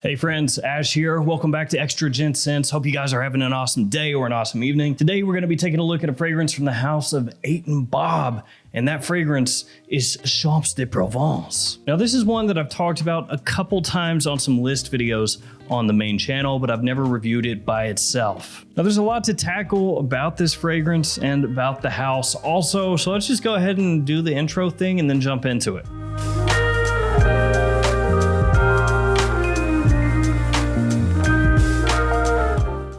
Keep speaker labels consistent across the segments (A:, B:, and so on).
A: Hey friends, Ash here. Welcome back to Extra Gents Scents. Hope you guys are having an awesome day or an awesome evening. Today we're going to be taking a look at a fragrance from the house of Bob, and that fragrance is Champs de Provence. Now this is one that I've talked about a couple times on some list videos on the main channel, but I've never reviewed it by itself. Now there's a lot to tackle about this fragrance and about the house also, so let's just go ahead and do the intro thing and then jump into it.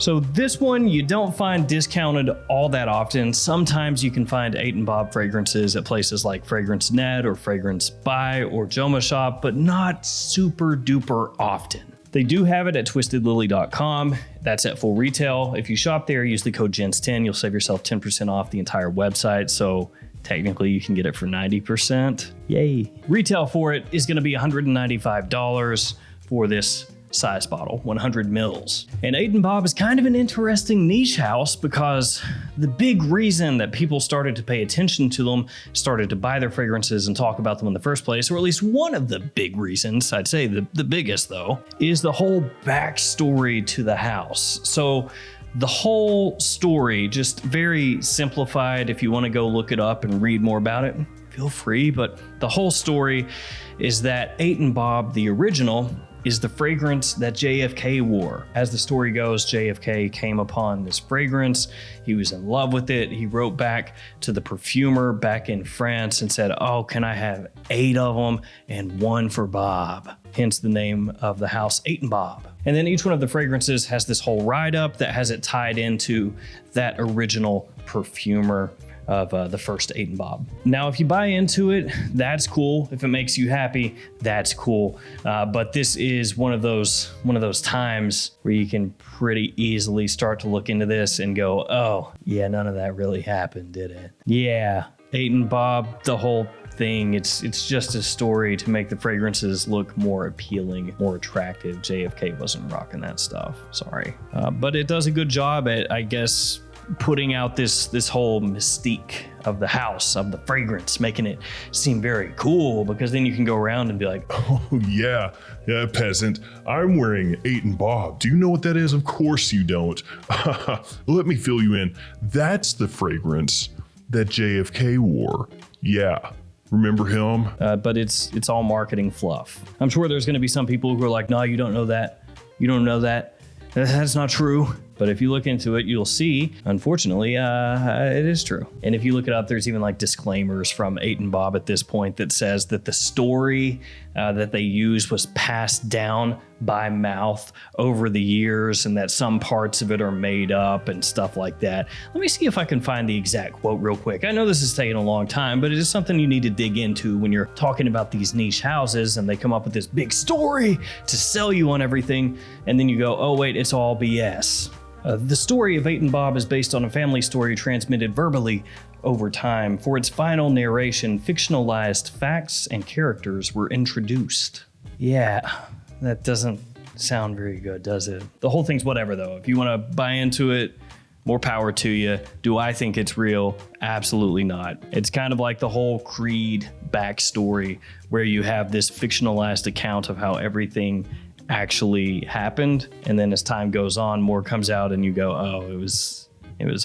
A: So this one you don't find discounted all that often. Sometimes you can find Bob fragrances at places like FRAGNET or FRAGBUY or Joma Shop, but not super duper often. They do have it at twistedlily.com. That's at full retail. If you shop there, use the code GENTS10, you'll save yourself 10% off the entire website. So technically you can get it for 90%. Yay. Retail for it is gonna be $195 for this size bottle, 100 mils. And Bob is kind of an interesting niche house because the big reason that people started to pay attention to them, started to buy their fragrances and talk about them in the first place, or at least one of the big reasons, I'd say the biggest though, is the whole backstory to the house. So the whole story, just very simplified, if you want to go look it up and read more about it, feel free, but the whole story is that Bob, the original, is the fragrance that JFK wore. As the story goes, JFK came upon this fragrance. He was in love with it. He wrote back to the perfumer back in France and said, oh, can I have 8 of them and 1 for Bob? Hence the name of the house, Bob. And then each one of the fragrances has this whole write-up that has it tied into that original perfumer of the first Bob. Now, if you buy into it, that's cool. If it makes you happy, that's cool. But this is one of those times where you can pretty easily start to look into this and go, oh, yeah, none of that really happened, did it? Yeah, Bob, the whole thing, it's just a story to make the fragrances look more appealing, more attractive. JFK wasn't rocking that stuff, sorry. But it does a good job at, I guess, putting out this whole mystique of the house, of the fragrance, making it seem very cool, because then you can go around and be like,
B: oh yeah, peasant, I'm wearing Bob. Do you know what that is? Of course you don't. Let me fill you in. That's the fragrance that JFK wore. Yeah. Remember him?
A: But it's all marketing fluff. I'm sure there's gonna be some people who are like, no, you don't know that. You don't know that. That's not true. But if you look into it, you'll see, unfortunately, it is true. And if you look it up, there's even like disclaimers from Bob at this point that says that the story that they used was passed down by mouth over the years, and that some parts of it are made up and stuff like that. Let me see if I can find the exact quote real quick. I know this is taking a long time, but it is something you need to dig into when you're talking about these niche houses and they come up with this big story to sell you on everything, and then you go, oh wait, it's all BS. The story of Bob is based on a family story transmitted verbally over time. For its final narration, fictionalized facts and characters were introduced. Yeah, that doesn't sound very good, does it? The whole thing's whatever though. If you want to buy into it, more power to you. Do I think it's real? Absolutely not. It's kind of like the whole Creed backstory where you have this fictionalized account of how everything actually happened, and then as time goes on, more comes out and you go, oh, it was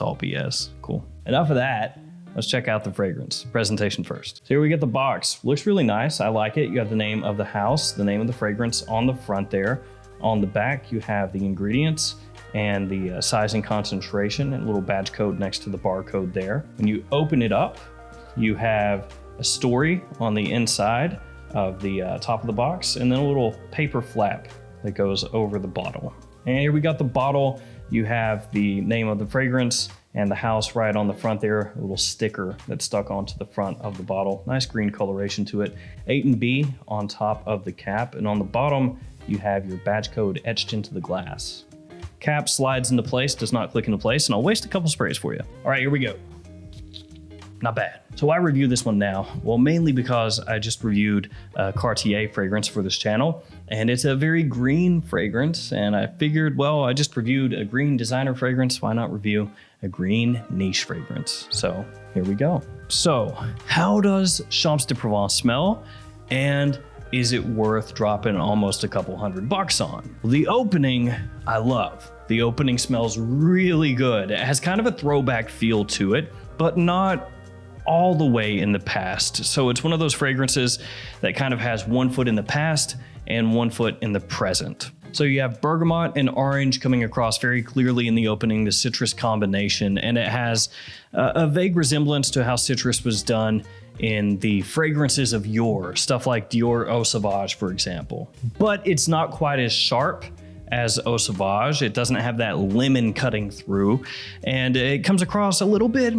A: all BS. Cool. Enough of that. Let's check out the fragrance. Presentation first. So here we get the box. Looks really nice. I like it. You have the name of the house, the name of the fragrance on the front there. On the back, you have the ingredients and the size and concentration, and a little badge code next to the barcode there. When you open it up, you have a story on the inside of the top of the box, and then a little paper flap that goes over the bottle. And here we got the bottle. You have the name of the fragrance and the house right on the front there, a little sticker that's stuck onto the front of the bottle. Nice green coloration to it. B on top of the cap, and on the bottom, you have your badge code etched into the glass. Cap slides into place, does not click into place, and I'll waste a couple sprays for you. All right, here we go. Not bad. So why review this one now? Well, mainly because I just reviewed a Cartier fragrance for this channel, and it's a very green fragrance, and I figured, well, I just reviewed a green designer fragrance, why not review a green niche fragrance? So here we go. So how does Champs de Provence smell, and is it worth dropping almost a couple $100 on? Well, the opening, I love. The opening smells really good. It has kind of a throwback feel to it, but not all the way in the past. So it's one of those fragrances that kind of has one foot in the past and one foot in the present. So you have bergamot and orange coming across very clearly in the opening, the citrus combination, and it has a vague resemblance to how citrus was done in the fragrances of yore, stuff like Dior Eau Sauvage, for example. But it's not quite as sharp as Eau Sauvage. It doesn't have that lemon cutting through, and it comes across a little bit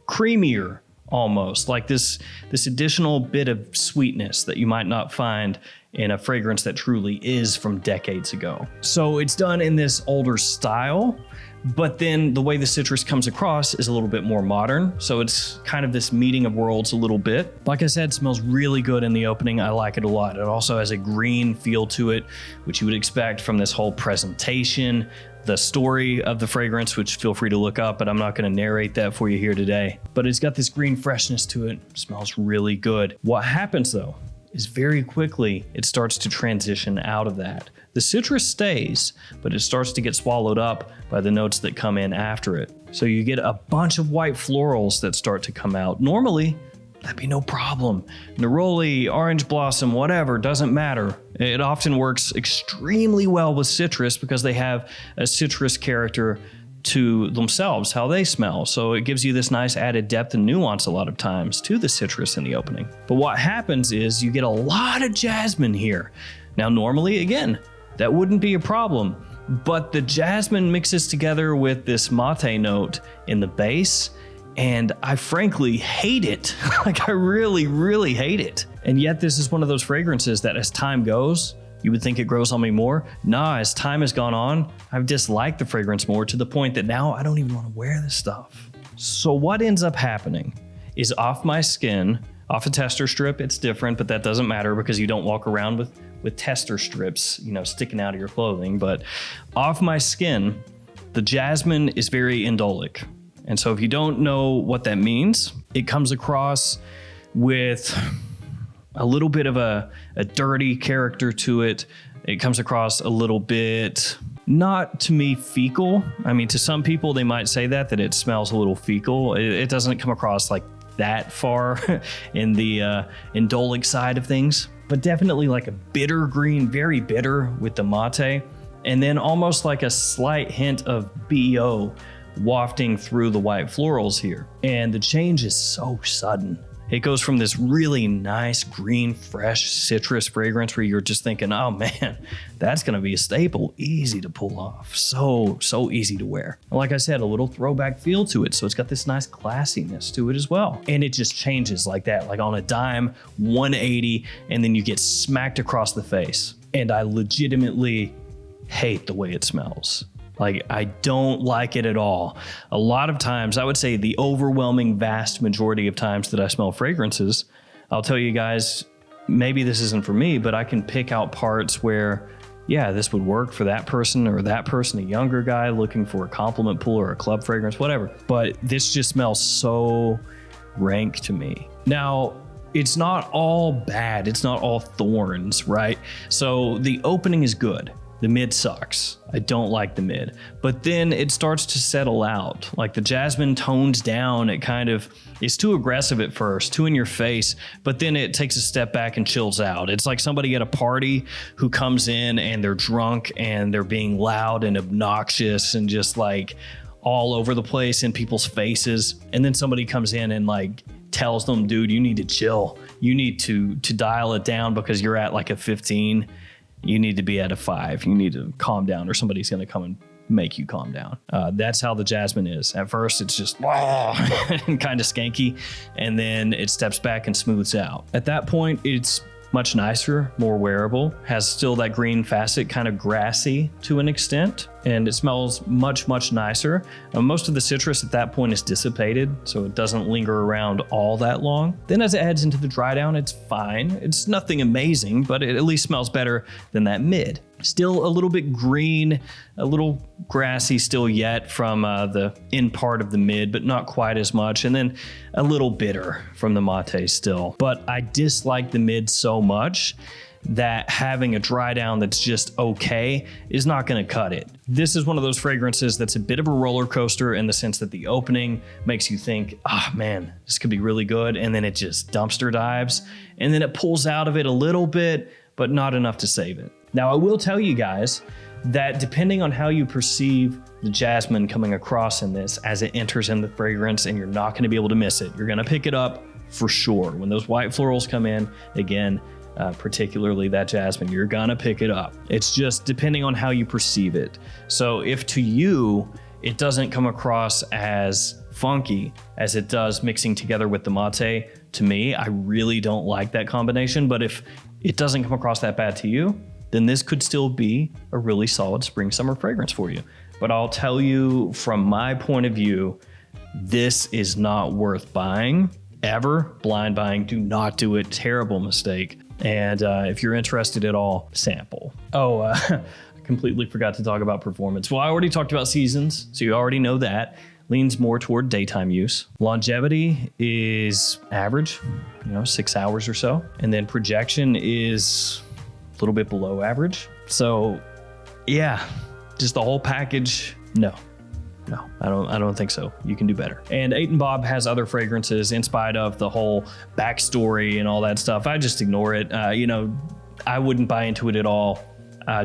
A: creamier, almost like this additional bit of sweetness that you might not find in a fragrance that truly is from decades ago. So it's done in this older style, but then the way the citrus comes across is a little bit more modern. So it's kind of this meeting of worlds a little bit. Like I said, it smells really good in the opening. I like it a lot. It also has a green feel to it, which you would expect from this whole presentation, the story of the fragrance, which feel free to look up, but I'm not going to narrate that for you here today. But it's got this green freshness to it. It smells really good. What happens though is very quickly it starts to transition out of that. The citrus stays, but it starts to get swallowed up by the notes that come in after it. So you get a bunch of white florals that start to come out. Normally, that'd be no problem. Neroli, orange blossom, whatever, doesn't matter. It often works extremely well with citrus because they have a citrus character to themselves, how they smell. So it gives you this nice added depth and nuance a lot of times to the citrus in the opening. But what happens is you get a lot of jasmine here. Now, normally, again, that wouldn't be a problem, but the jasmine mixes together with this mate note in the base, and I frankly hate it. Like, I really, really hate it. And yet this is one of those fragrances that as time goes, you would think it grows on me more. Nah, as time has gone on, I've disliked the fragrance more to the point that now I don't even want to wear this stuff. So what ends up happening is off my skin, off a tester strip, it's different, but that doesn't matter because you don't walk around with tester strips, sticking out of your clothing. But off my skin, the jasmine is very indolic. And so if you don't know what that means, it comes across with a little bit of a dirty character to it. It comes across a little bit, not to me, fecal. I mean, to some people, they might say that it smells a little fecal. It doesn't come across like that far in the indolic side of things, but definitely like a bitter green, very bitter with the mate, and then almost like a slight hint of BO wafting through the white florals here. And the change is so sudden. It goes from this really nice green, fresh citrus fragrance where you're just thinking, oh man, that's gonna be a staple, easy to pull off, so easy to wear. Like I said, a little throwback feel to it, so it's got this nice classiness to it as well. And it just changes like that, like on a dime, 180, and then you get smacked across the face. And I legitimately hate the way it smells. Like, I don't like it at all. A lot of times, I would say the overwhelming vast majority of times that I smell fragrances, I'll tell you guys, maybe this isn't for me, but I can pick out parts where, yeah, this would work for that person or that person, a younger guy looking for a compliment pool or a club fragrance, whatever. But this just smells so rank to me. Now, it's not all bad. It's not all thorns, right? So the opening is good. The mid sucks. I don't like the mid. But then it starts to settle out. Like the jasmine tones down. It kind of is too aggressive at first, too in your face, but then it takes a step back and chills out. It's like somebody at a party who comes in and they're drunk and they're being loud and obnoxious and just like all over the place in people's faces. And then somebody comes in and like tells them, dude, you need to chill. You need to dial it down because you're at like a 15. You need to be at a 5. You need to calm down or somebody's going to come and make you calm down. That's how the jasmine is. At first, it's just and kind of skanky, and then it steps back and smooths out. At that point, it's much nicer, more wearable, has still that green facet, kind of grassy to an extent, and it smells much, much nicer. Most of the citrus at that point is dissipated, so it doesn't linger around all that long. Then as it heads into the dry down, it's fine. It's nothing amazing, but it at least smells better than that mid. Still a little bit green, a little grassy still yet from the end part of the mid, but not quite as much. And then a little bitter from the mate still. But I dislike the mid so much that having a dry down that's just okay is not going to cut it. This is one of those fragrances that's a bit of a roller coaster in the sense that the opening makes you think, oh man, this could be really good. And then it just dumpster dives. And then it pulls out of it a little bit, but not enough to save it. Now, I will tell you guys that depending on how you perceive the jasmine coming across in this as it enters in the fragrance, and you're not going to be able to miss it. You're going to pick it up for sure. When those white florals come in, again, particularly that jasmine, you're going to pick it up. It's just depending on how you perceive it. So if to you, it doesn't come across as funky as it does mixing together with the mate, to me, I really don't like that combination. But if it doesn't come across that bad to you, then this could still be a really solid spring summer fragrance for you. But I'll tell you from my point of view, this is not worth buying ever. Blind buying, do not do it. Terrible mistake. And if you're interested at all, sample. Oh, I completely forgot to talk about performance. Well, I already talked about seasons, so you already know that. Leans more toward daytime use. Longevity is average, 6 hours or so. And then projection is a little bit below average. So yeah, just the whole package, no, I don't think so. You can do better. And 8 Bob has other fragrances in spite of the whole backstory and all that stuff. I just ignore it. I wouldn't buy into it at all.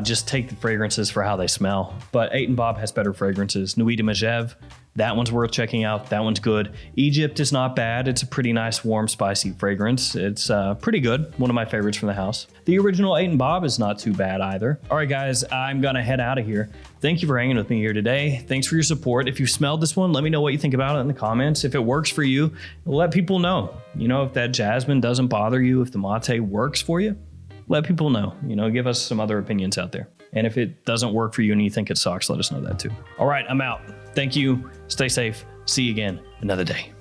A: Just take the fragrances for how they smell. But 8 Bob has better fragrances. Nuit de Magève, that one's worth checking out. That one's good. Egypt is not bad. It's a pretty nice, warm, spicy fragrance. It's pretty good. One of my favorites from the house. The original 8 Bob is not too bad either. All right, guys, I'm gonna head out of here. Thank you for hanging with me here today. Thanks for your support. If you smelled this one, let me know what you think about it in the comments. If it works for you, let people know. If that jasmine doesn't bother you, if the mate works for you, let people know. Give us some other opinions out there. And if it doesn't work for you and you think it sucks, let us know that too. All right, I'm out. Thank you. Stay safe. See you again another day.